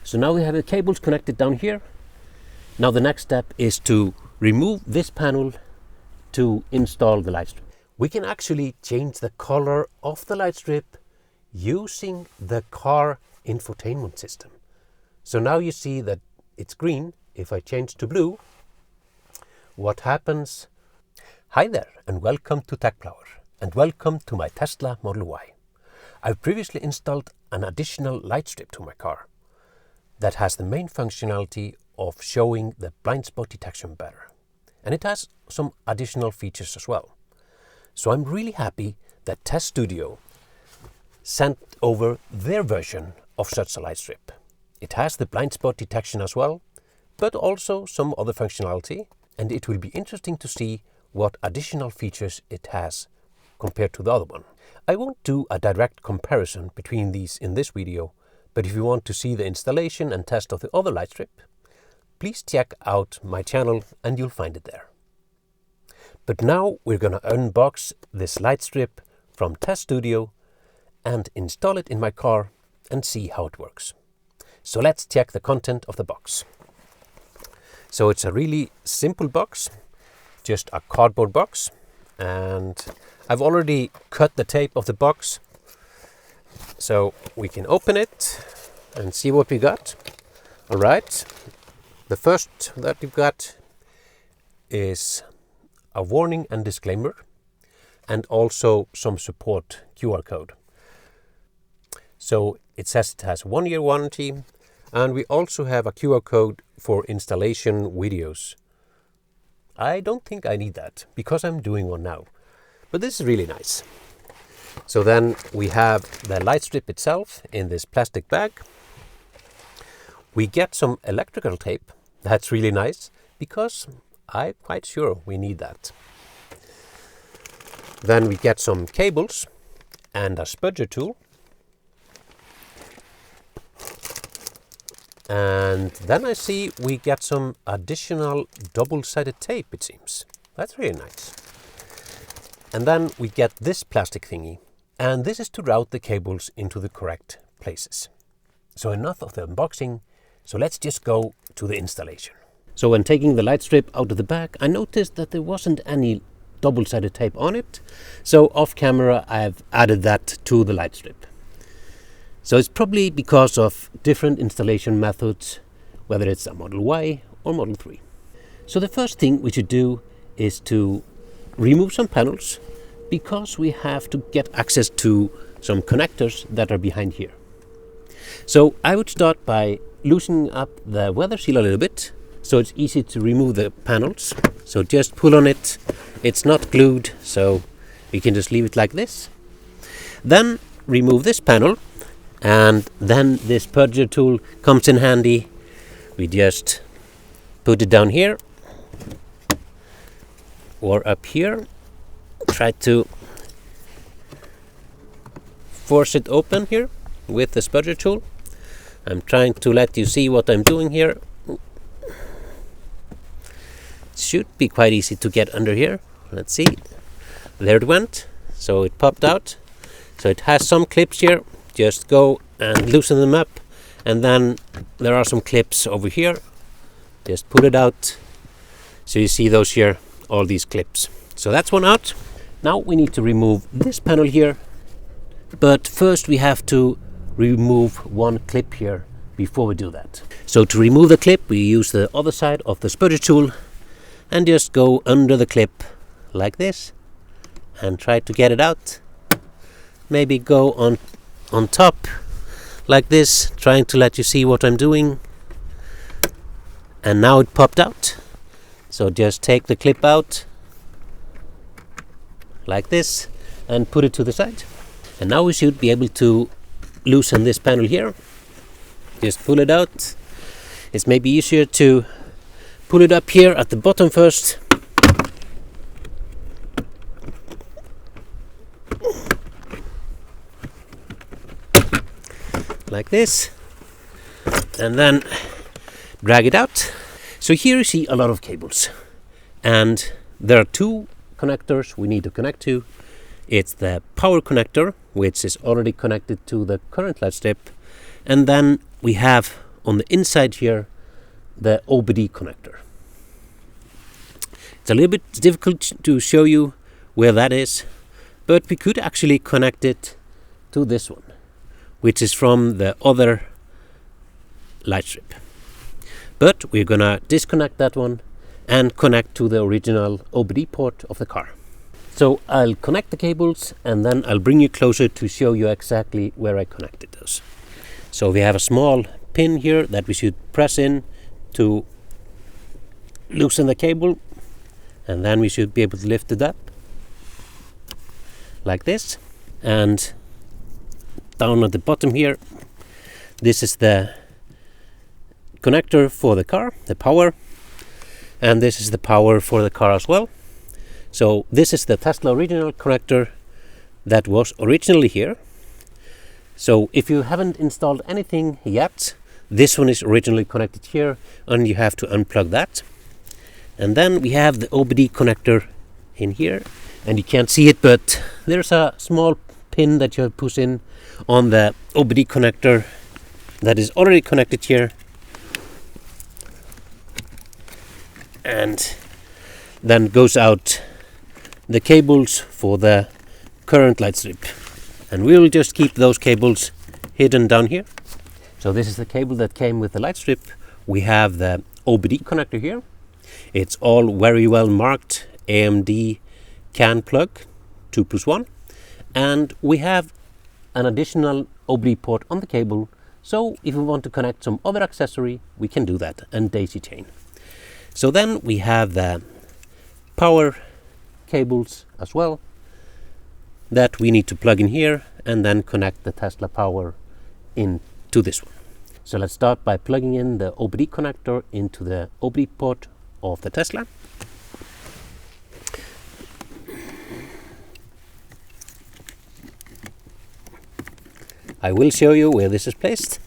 So now we have the cables connected down here. Now the next step is to remove this panel to install the light strip. We can actually change the color of the light strip using the car infotainment system. So now you see that it's green. If I change to blue, what happens? Hi there and welcome to TechFlower and welcome to my Tesla Model Y. I've previously installed an additional light strip to my car that has the main functionality of showing the blind spot detection better. And it has some additional features as well. So I'm really happy that TesStudio sent over their version of such a light strip. It has the blind spot detection as well, but also some other functionality, and it will be interesting to see what additional features it has compared to the other one. I won't do a direct comparison between these in this video, but if you want to see the installation and test of the other light strip, please check out my channel and you'll find it there. But now we're going to unbox this light strip from TesStudio and install it in my car and see how it works. So let's check the content of the box. So it's a really simple box, just a cardboard box, and I've already cut the tape of the box so we can open it and see what we got. All right, the first that we've got is a warning and disclaimer and also some support QR code. So it says it has 1 year warranty, and we also have a QR code for installation videos. I don't think I need that because I'm doing one now, but this is really nice. So then we have the light strip itself in this plastic bag. We get some electrical tape. That's really nice because I'm quite sure we need that. Then we get some cables and a spudger tool. And then I see we get some additional double-sided tape, it seems. That's really nice. And then we get this plastic thingy. And this is to route the cables into the correct places. So enough of the unboxing. So let's just go to the installation. So when taking the light strip out of the bag, I noticed that there wasn't any double-sided tape on it. So off camera, I've added that to the light strip. So it's probably because of different installation methods, whether it's a Model Y or Model 3. So the first thing we should do is to remove some panels because we have to get access to some connectors that are behind here. So I would start by loosening up the weather seal a little bit so it's easy to remove the panels. So just pull on it. It's not glued, so you can just leave it like this. Then remove this panel, and then this purger tool comes in handy. We just put it down here or up here. Try to force it open here with the spudger tool. I'm trying to let you see what I'm doing here. It should be quite easy to get under here. Let's see. There it went. So it popped out. So it has some clips here. Just go and loosen them up. And then there are some clips over here. Just pull it out. So you see those here, all these clips. So that's one out. Now we need to remove this panel here. But first we have to remove one clip here before we do that. So to remove the clip, we use the other side of the spudger tool and just go under the clip like this and try to get it out. Maybe go on top like this, trying to let you see what I'm doing. And now it popped out. So just take the clip out like this and put it to the side. And now we should be able to loosen this panel here. Just pull it out. It's maybe easier to pull it up here at the bottom first. Like this. And then drag it out. So here you see a lot of cables. And there are two connectors we need to connect to. It's the power connector, which is already connected to the current light strip. And then we have on the inside here the OBD connector. It's a little bit difficult to show you where that is, but we could actually connect it to this one, which is from the other light strip. But we're gonna disconnect that one and connect to the original OBD port of the car. So I'll connect the cables and then I'll bring you closer to show you exactly where I connected those. So we have a small pin here that we should press in to loosen the cable, and then we should be able to lift it up like this. And down at the bottom here, this is the connector for the car, the power, and this is the power for the car as well. So this is the Tesla original connector that was originally here. So if you haven't installed anything yet, this one is originally connected here, and you have to unplug that. And then we have the OBD connector in here, and you can't see it, but there's a small pin that you have push in on the OBD connector that is already connected here. And then goes out the cables for the current light strip, and we will just keep those cables hidden down here. So this is the cable that came with the light strip. We have the OBD connector here. It's all very well marked AMD CAN plug 2+1, and we have an additional OBD port on the cable, so if we want to connect some other accessory we can do that and daisy chain. So then we have the power cables as well that we need to plug in here and then connect the Tesla power into this one. So let's start by plugging in the OBD connector into the OBD port of the Tesla. I will show you where this is placed,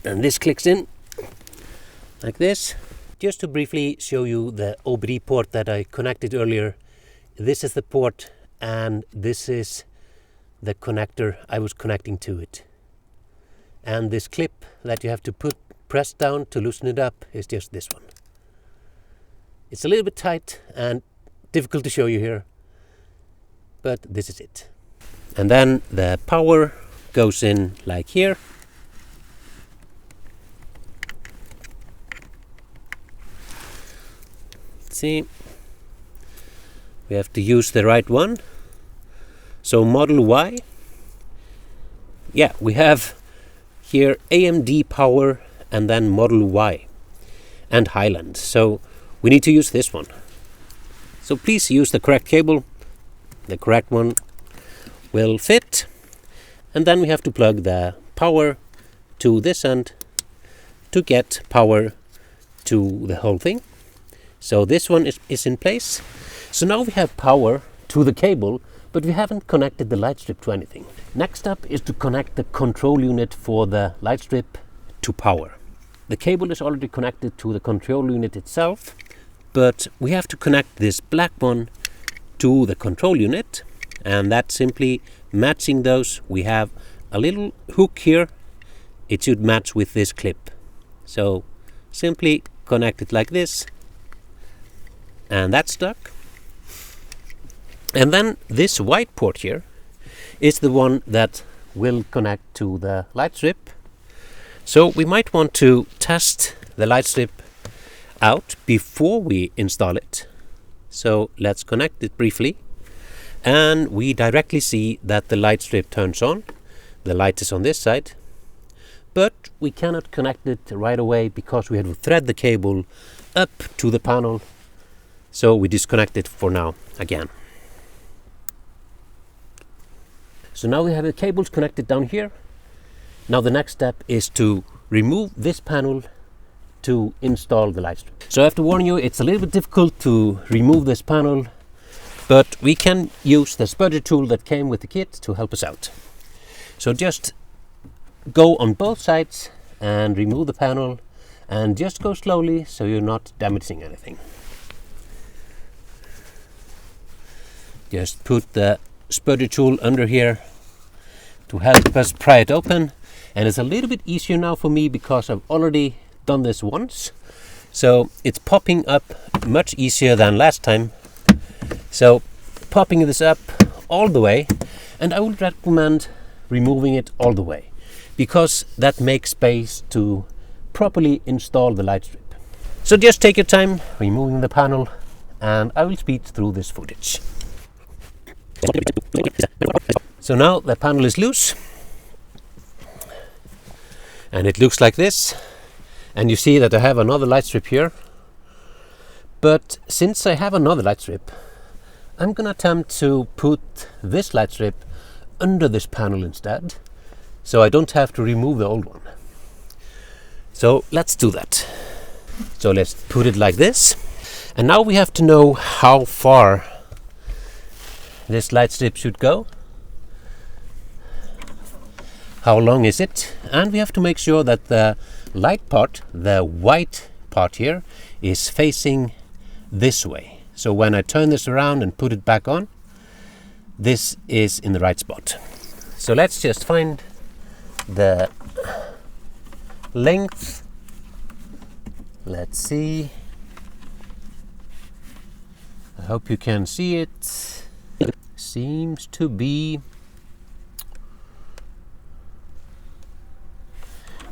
and this clicks in like this. Just to briefly show you the OBD port that I connected earlier, this is the port and this is the connector I was connecting to it. And this clip that you have to press down to loosen it up is just this one. It's a little bit tight and difficult to show you here, but this is it. And then the power goes in like here. See, we have to use the right one. So Model Y, yeah, we have here AMD power and then Model Y and Highland. So we need to use this one. So please use the correct cable. The correct one will fit. And then we have to plug the power to this end to get power to the whole thing. So this one is in place. So now we have power to the cable, but we haven't connected the light strip to anything. Next up is to connect the control unit for the light strip to power. The cable is already connected to the control unit itself, but we have to connect this black one to the control unit, and that's simply matching those. We have a little hook here. It should match with this clip. So simply connect it like this, and that's stuck. And then this white port here is the one that will connect to the light strip. So we might want to test the light strip out before we install it. So let's connect it briefly, and we directly see that the light strip turns on. The light is on this side, but we cannot connect it right away because we have to thread the cable up to the panel. So we disconnect it for now again. So now we have the cables connected down here. Now the next step is to remove this panel to install the light strip. So I have to warn you, it's a little bit difficult to remove this panel, but we can use the spudger tool that came with the kit to help us out. So just go on both sides and remove the panel, and just go slowly so you're not damaging anything. Just put the spudger tool under here to help us pry it open, And it's a little bit easier now for me because I've already done this once. So it's popping up much easier than last time. So popping this up all the way, and I would recommend removing it all the way because that makes space to properly install the light strip. So just take your time removing the panel, and I will speed through this footage. So now the panel is loose, and it looks like this, and you see that I have another light strip here. But since I have another light strip, I'm gonna attempt to put this light strip under this panel instead, so I don't have to remove the old one. So let's do that. So let's put it like this, and now we have to know how far this light strip should go. How long is it? And we have to make sure that the light part, the white part here, is facing this way. So when I turn this around and put it back on, this is in the right spot. So let's just find the length. Let's see. I hope you can see it. Seems to be,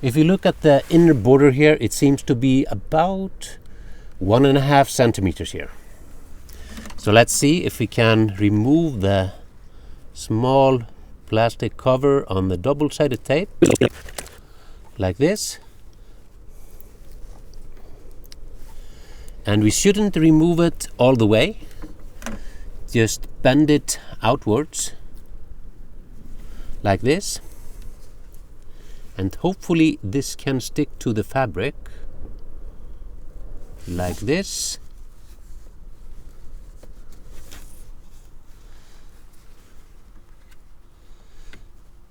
if you look at the inner border here, it seems to be about 1.5 centimeters here. So let's see if we can remove the small plastic cover on the double-sided tape, like this. And we shouldn't remove it all the way. Just bend it outwards, like this. And hopefully this can stick to the fabric, like this.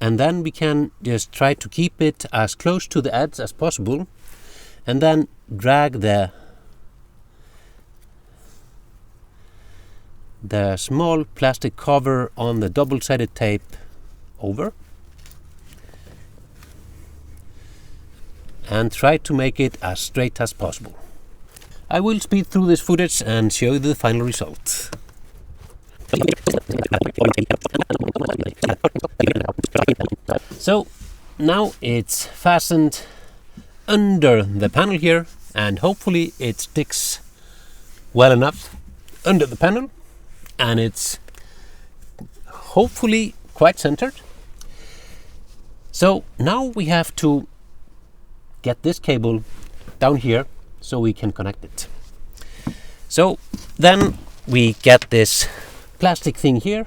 And then we can just try to keep it as close to the edge as possible, and then drag the small plastic cover on the double-sided tape over, and try to make it as straight as possible. I will speed through this footage and show you the final result. So now it's fastened under the panel here, and hopefully it sticks well enough under the panel, and it's hopefully quite centered. So now we have to get this cable down here so we can connect it. So then we get this plastic thing here,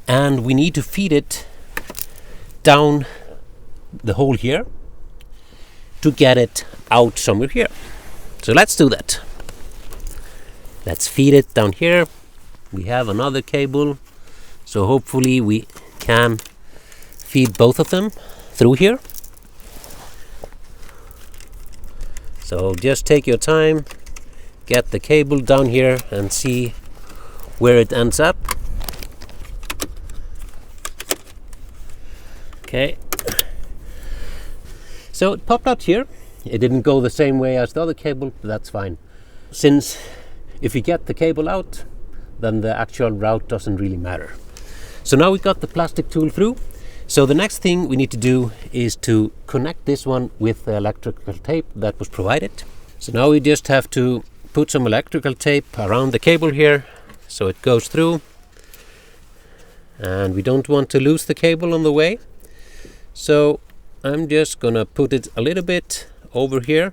and we need to feed it down the hole here to get it out somewhere here. So let's do that. Let's feed it down here. We have another cable, so hopefully we can feed both of them through here. So just take your time, get the cable down here and see where it ends up. Okay. So it popped out here. It didn't go the same way as the other cable, but that's fine. Since if you get the cable out, then the actual route doesn't really matter. So now we got the plastic tool through. So the next thing we need to do is to connect this one with the electrical tape that was provided. So now we just have to put some electrical tape around the cable here so it goes through. And we don't want to lose the cable on the way. So I'm just gonna put it a little bit over here.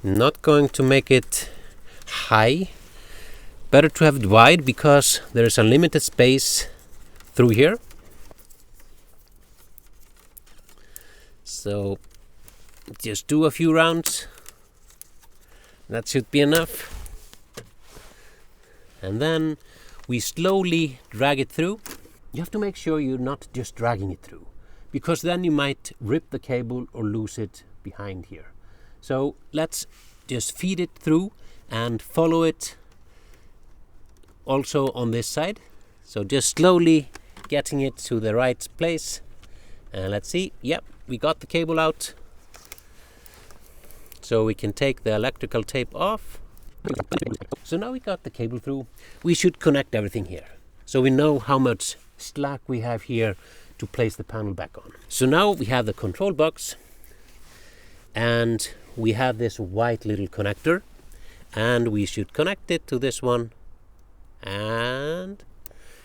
Not going to make it high. Better to have it wide because there is unlimited space through here. So just do a few rounds. That should be enough. And then we slowly drag it through. You have to make sure you're not just dragging it through, because then you might rip the cable or lose it behind here. So let's just feed it through and follow it also on this side. So just slowly getting it to the right place And let's see, yep, we got the cable out. So we can take the electrical tape off. So now we got the cable through. We should connect everything here, so we know how much slack we have here to place the panel back on. So now we have the control box, and we have this white little connector, and we should connect it to this one. And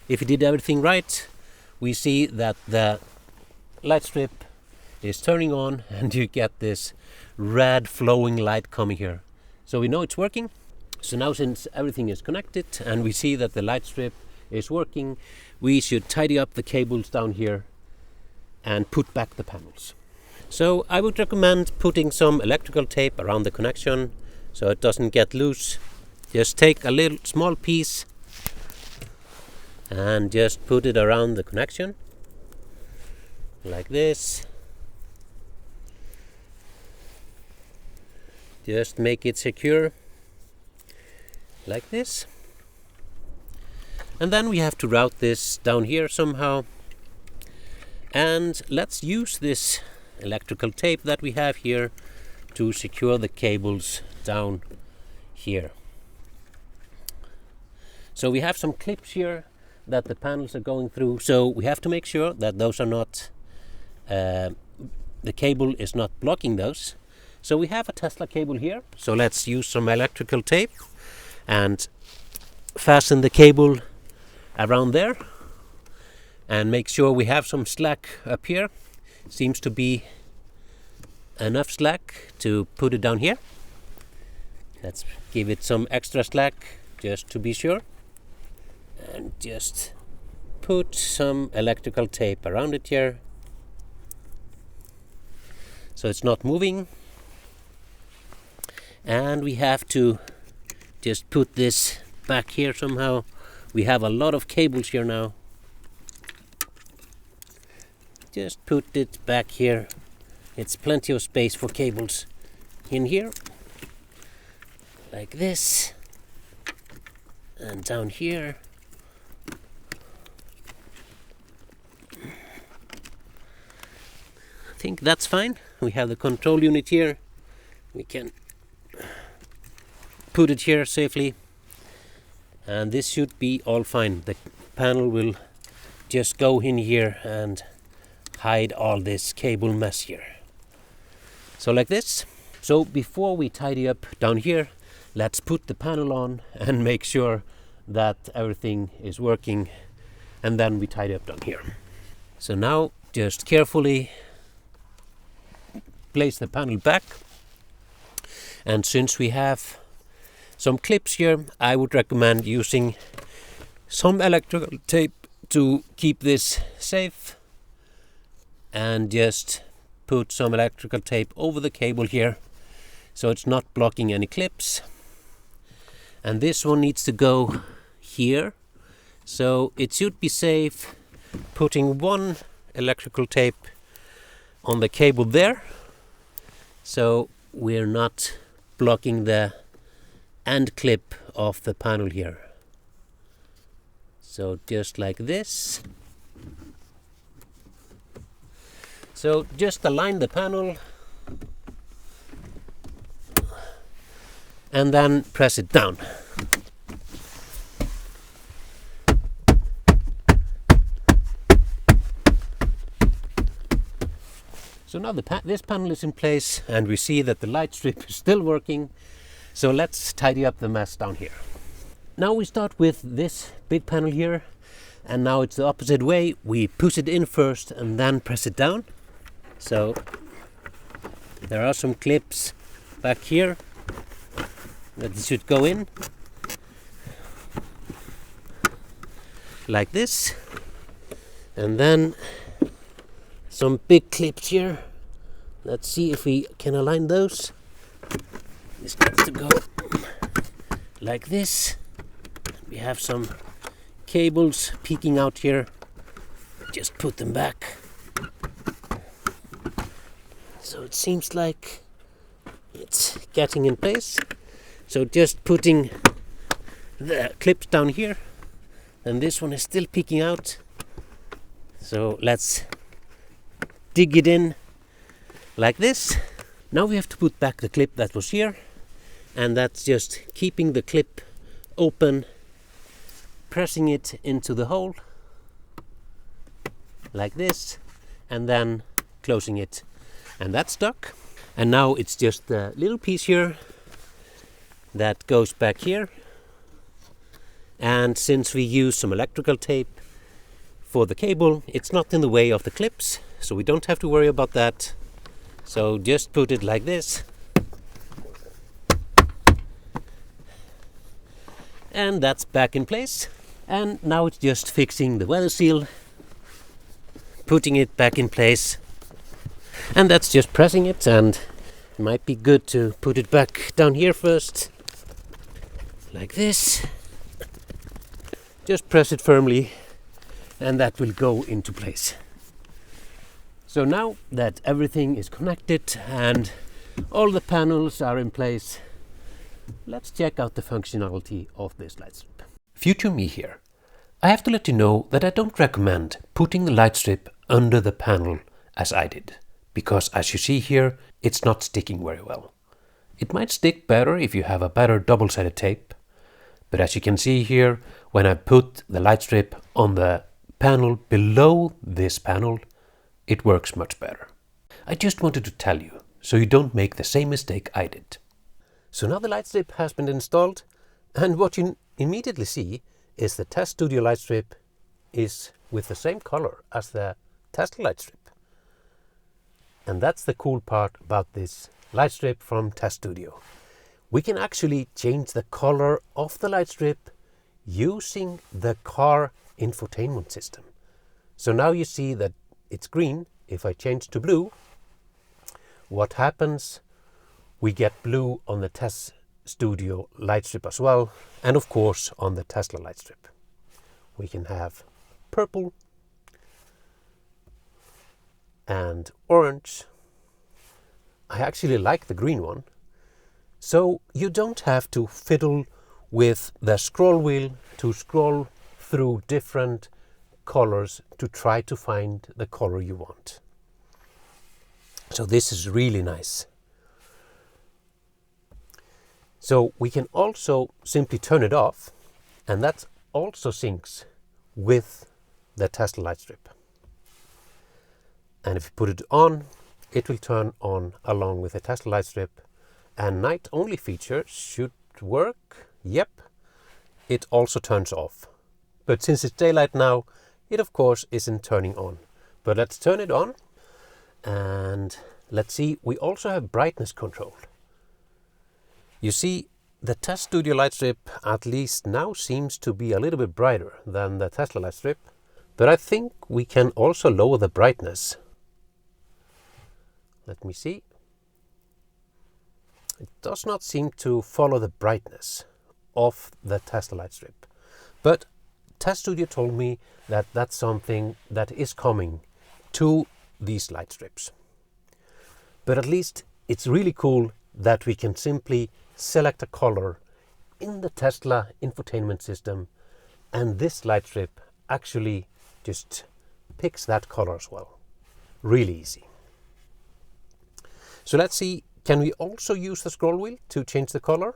if you did everything right, we see that the light strip is turning on, and you get this red flowing light coming here. So we know it's working. So now, since everything is connected and we see that the light strip is working, we should tidy up the cables down here and put back the panels. So I would recommend putting some electrical tape around the connection so it doesn't get loose. Just take a little small piece and just put it around the connection like this. Just make it secure like this. And then we have to route this down here somehow. And let's use this electrical tape that we have here to secure the cables down here. So we have some clips here that the panels are going through, so we have to make sure that those are not, the cable is not blocking those. So we have a Tesla cable here, so let's use some electrical tape and fasten the cable around there and make sure we have some slack up here. Seems to be enough slack to put it down here. Let's give it some extra slack just to be sure, and just put some electrical tape around it here so it's not moving. And we have to just put this back here somehow. We have a lot of cables here now. Just put it back here. It's plenty of space for cables in here, like this, and down here. I think that's fine. We have the control unit here. We can put it here safely, and this should be all fine. The panel will just go in here and hide all this cable mess here. So like this. So before we tidy up down here, let's put the panel on and make sure that everything is working, and then we tidy up down here. So now just carefully place the panel back, and since we have some clips here, I would recommend using some electrical tape to keep this safe, and just put some electrical tape over the cable here so it's not blocking any clips. And this one needs to go here, so it should be safe putting one electrical tape on the cable there, so we're not blocking the end clip of the panel here. So just like this. So just align the panel and then press it down. So now this panel is in place, and we see that the light strip is still working. So let's tidy up the mess down here. Now we start with this big panel here, and now it's the opposite way. We push it in first and then press it down. So there are some clips back here that should go in like this, and then some big clips here. Let's see if we can align those. This needs to go like this. We have some cables peeking out here. Just put them back. So it seems like it's getting in place. So just putting the clips down here, and this one is still peeking out. So let's dig it in like this. Now we have to put back the clip that was here, and that's just keeping the clip open, pressing it into the hole like this, and then closing it, and that's stuck. And now it's just the little piece here that goes back here, and since we use some electrical tape for the cable, it's not in the way of the clips, so we don't have to worry about that. So just put it like this, and that's back in place. And now it's just fixing the weather seal, putting it back in place, and that's just pressing it. And it might be good to put it back down here first, like this. Just press it firmly, and that will go into place. So now that everything is connected and all the panels are in place, let's check out the functionality of this light strip. Future me here. I have to let you know that I don't recommend putting the light strip under the panel as I did, because as you see here, it's not sticking very well. It might stick better if you have a better double-sided tape, but as you can see here, when I put the light strip on the panel below this panel, it works much better. I just wanted to tell you, so you don't make the same mistake I did. So now the light strip has been installed, and what you immediately see is the TesStudio light strip is with the same color as the Tesla light strip. And that's the cool part about this light strip from TesStudio. We can actually change the color of the light strip using the car infotainment system. So now you see that it's green. If I change to blue, what happens? We get blue on the TesStudio light strip as well, and of course on the Tesla light strip. We can have purple and orange. I actually like the green one. So you don't have to fiddle with the scroll wheel to scroll through different colors to try to find the color you want. So this is really nice. So we can also simply turn it off, and that also syncs with the Tesla light strip. And if you put it on, it will turn on along with the Tesla light strip. And night only feature should work. Yep, it also turns off. But since it's daylight now, it of course isn't turning on. But let's turn it on, and let's see, we also have brightness control. You see, the TesStudio light strip at least now seems to be a little bit brighter than the Tesla light strip, but I think we can also lower the brightness. Let me see. It does not seem to follow the brightness of the Tesla light strip, but TesStudio told me that that's something that is coming to these light strips. But at least it's really cool that we can simply select a color in the Tesla infotainment system, and this light strip actually just picks that color as well. Really easy. So let's see, can we also use the scroll wheel to change the color?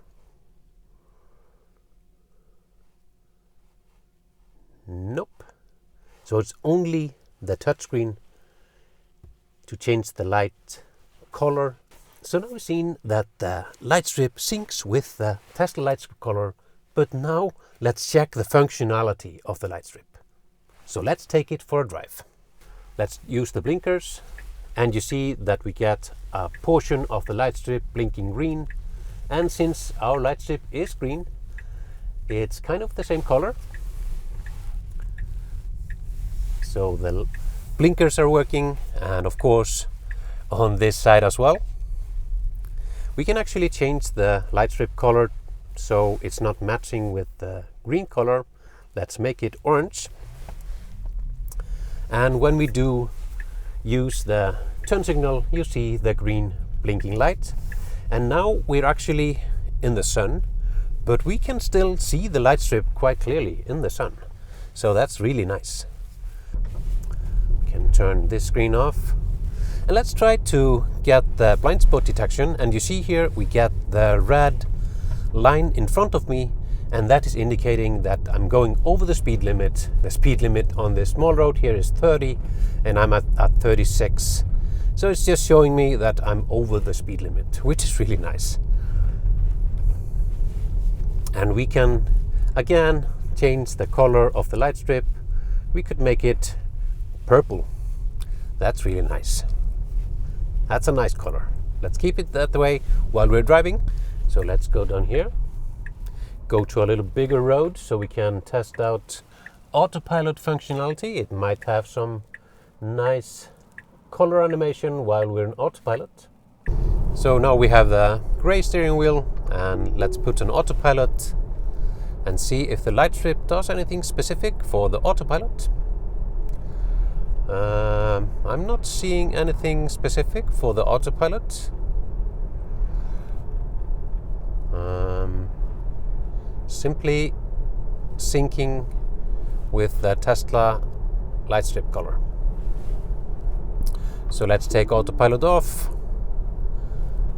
Nope. So it's only the touchscreen to change the light color. So now we've seen that the light strip syncs with the Tesla light strip color, but now let's check the functionality of the light strip. So let's take it for a drive. Let's use the blinkers, and you see that we get a portion of the light strip blinking green. And since our light strip is green, it's kind of the same color. So the blinkers are working, and of course on this side as well. We can actually change the light strip color so it's not matching with the green color. Let's make it orange. And when we do use the turn signal, you see the green blinking light. And now we're actually in the sun, but we can still see the light strip quite clearly in the sun. So that's really nice. We can turn this screen off, And let's try to get the blind spot detection. And you see here we get the red line in front of me, and that is indicating that I'm going over the speed limit. The speed limit on this small road here is 30 and I'm at 36. So it's just showing me that I'm over the speed limit, which is really nice. And we can again change the color of the light strip. We could make it purple. That's really nice. That's a nice color. Let's keep it that way while we're driving. So let's go down here, go to a little bigger road so we can test out autopilot functionality. It might have some nice color animation while we're in autopilot. So now we have the gray steering wheel, and let's put an autopilot and see if the light strip does anything specific for the autopilot. I'm not seeing anything specific for the autopilot. Simply syncing with the Tesla light strip color. So let's take autopilot off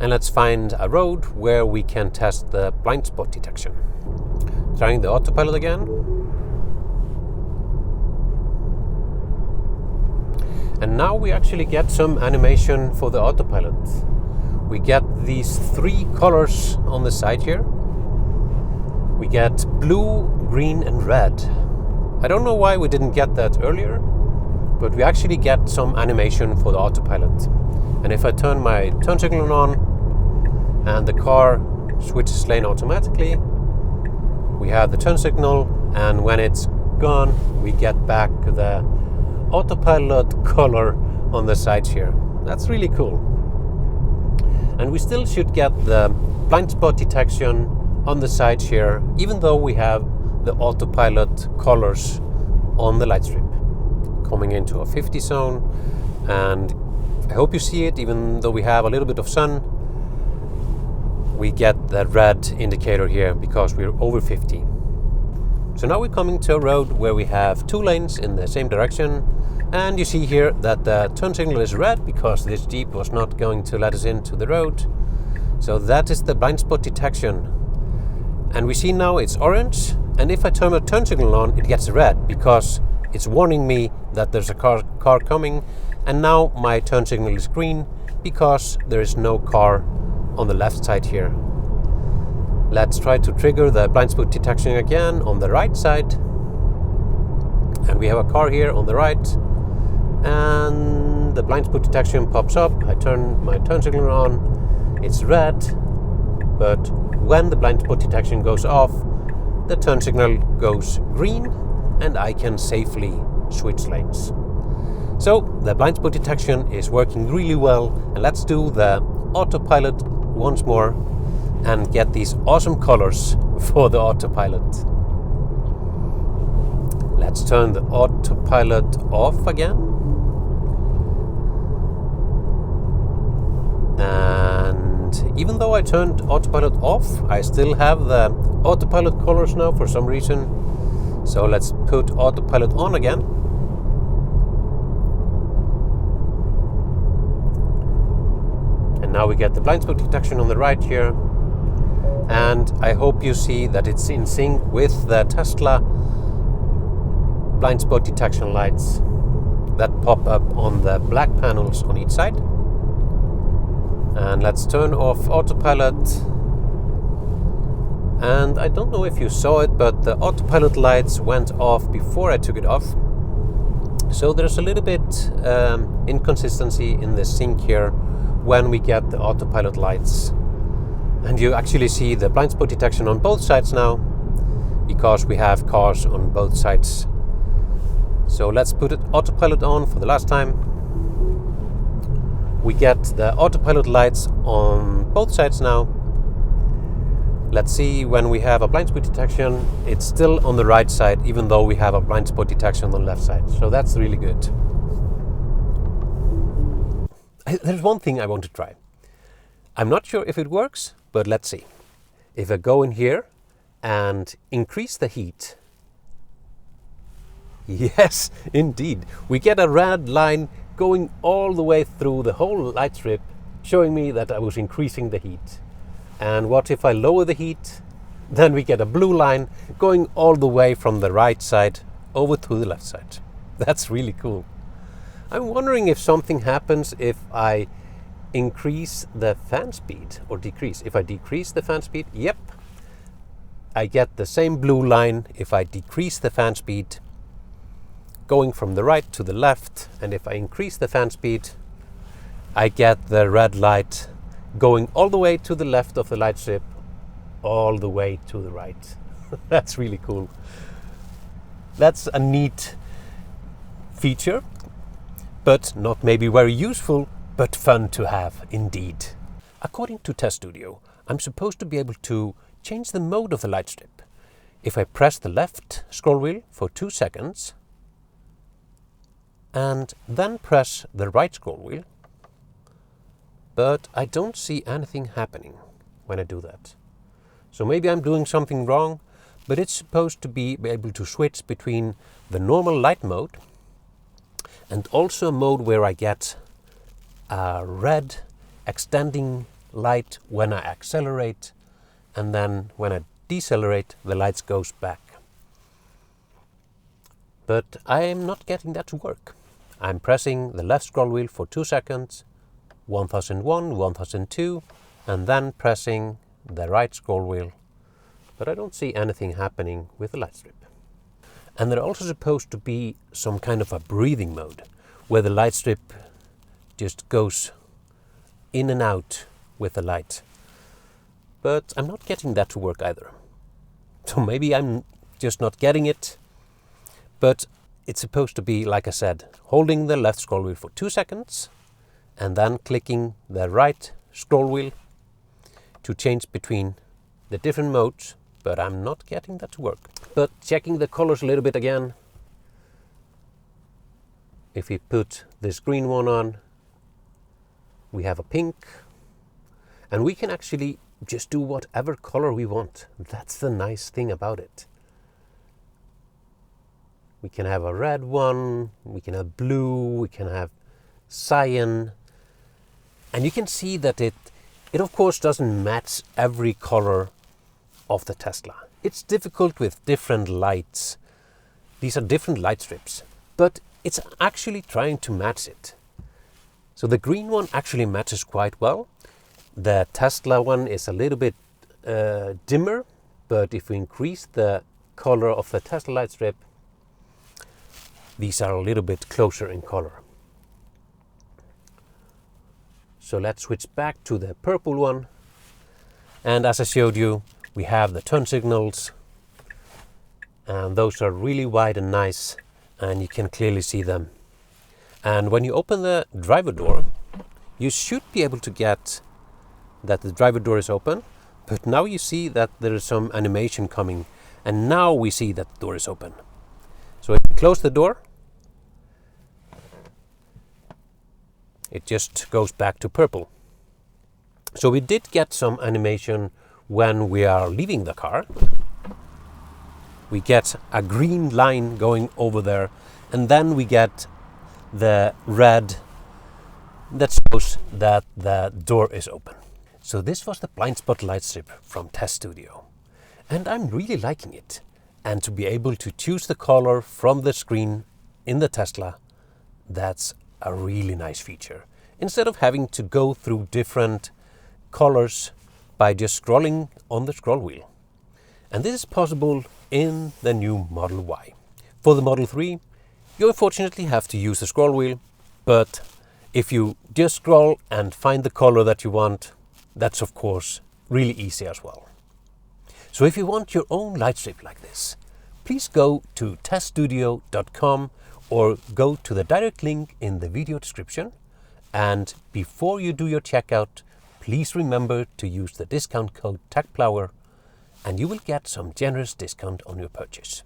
and let's find a road where we can test the blind spot detection. Trying the autopilot again. And now we actually get some animation for the autopilot. We get these 3 colors on the side here. We get blue, green and red. I don't know why we didn't get that earlier, but we actually get some animation for the autopilot. And if I turn my turn signal on and the car switches lane automatically, we have the turn signal, and when it's gone we get back the autopilot color on the sides here. That's really cool. And we still should get the blind spot detection on the sides here, even though we have the autopilot colors on the light strip. Coming into a 50 zone, and I hope you see it, even though we have a little bit of sun, we get the red indicator here because we're over 50. So now we're coming to a road where we have 2 lanes in the same direction, and you see here that the turn signal is red because this Jeep was not going to let us into the road. So that is the blind spot detection. And we see now it's orange, and if I turn my turn signal on, it gets red because it's warning me that there's a car coming. And now my turn signal is green because there is no car on the left side here. Let's try to trigger the blind spot detection again on the right side. And we have a car here on the right, and the blind spot detection pops up. I turn my turn signal on, it's red, but when the blind spot detection goes off, the turn signal goes green and I can safely switch lanes. So the blind spot detection is working really well, and let's do the autopilot once more and get these awesome colors for the autopilot. Let's turn the autopilot off again. And even though I turned autopilot off, I still have the autopilot colors now for some reason. So let's put autopilot on again. And now we get the blind spot detection on the right here. And I hope you see that it's in sync with the Tesla blind spot detection lights that pop up on the black panels on each side. And let's turn off autopilot. And I don't know if you saw it, but the autopilot lights went off before I took it off. So there's a little bit inconsistency in the sync here when we get the autopilot lights. And you actually see the blind spot detection on both sides now because we have cars on both sides. So let's put it autopilot on for the last time. We get the autopilot lights on both sides now. Let's see, when we have a blind spot detection, it's still on the right side, even though we have a blind spot detection on the left side. So that's really good. There's one thing I want to try. I'm not sure if it works, but let's see. If I go in here and increase the heat. Yes, indeed. We get a red line going all the way through the whole light strip, showing me that I was increasing the heat. And what if I lower the heat? Then we get a blue line going all the way from the right side over to the left side. That's really cool. I'm wondering if something happens if I increase the fan speed or decrease. If I decrease the fan speed, yep, I get the same blue line if I decrease the fan speed going from the right to the left, and if I increase the fan speed, I get the red light going all the way to the left of the light strip, all the way to the right. That's really cool. That's a neat feature, but not maybe very useful, but fun to have indeed. According to TesStudio, I'm supposed to be able to change the mode of the light strip. If I press the left scroll wheel for 2 seconds and then press the right scroll wheel, but I don't see anything happening when I do that. So maybe I'm doing something wrong, but it's supposed to be able to switch between the normal light mode and also a mode where I get a red extending light when I accelerate, and then when I decelerate, the lights goes back. But I am not getting that to work. I'm pressing the left scroll wheel for 2 seconds, 1001, 1002, and then pressing the right scroll wheel. But I don't see anything happening with the light strip. And there's also supposed to be some kind of a breathing mode, where the light strip just goes in and out with the light. But I'm not getting that to work either. So maybe I'm just not getting it. But it's supposed to be, like I said, holding the left scroll wheel for 2 seconds and then clicking the right scroll wheel to change between the different modes, but I'm not getting that to work. But checking the colors a little bit again. If we put this green one on, we have a pink, and we can actually just do whatever color we want. That's the nice thing about it. We can have a red one, we can have blue, we can have cyan, and you can see that it of course doesn't match every color of the Tesla. It's difficult with different lights. These are different light strips, but it's actually trying to match it. So the green one actually matches quite well. The Tesla one is a little bit dimmer, but if we increase the color of the Tesla light strip, these are a little bit closer in color. So let's switch back to the purple one. And as I showed you, we have the turn signals, and those are really wide and nice, and you can clearly see them. And when you open the driver door, you should be able to get that the driver door is open, but now you see that there is some animation coming, and now we see that the door is open. So if you close the door, it just goes back to purple. So we did get some animation when we are leaving the car. We get a green line going over there, and then we get the red that shows that the door is open. So this was the blind spot light strip from TesStudio, and I'm really liking it. And to be able to choose the color from the screen in the Tesla, that's a really nice feature. Instead of having to go through different colors by just scrolling on the scroll wheel. And this is possible in the new Model Y. For the Model 3, you unfortunately have to use the scroll wheel, but if you just scroll and find the color that you want, that's of course really easy as well. So if you want your own light strip like this, please go to TesStudio.com or go to the direct link in the video description. And before you do your checkout, please remember to use the discount code TechPlower, and you will get some generous discount on your purchase.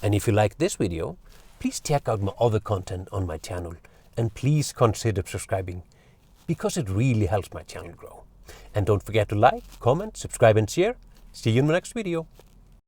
And if you like this video, please check out my other content on my channel, and please consider subscribing, because it really helps my channel grow. And don't forget to like, comment, subscribe and share. See you in the next video.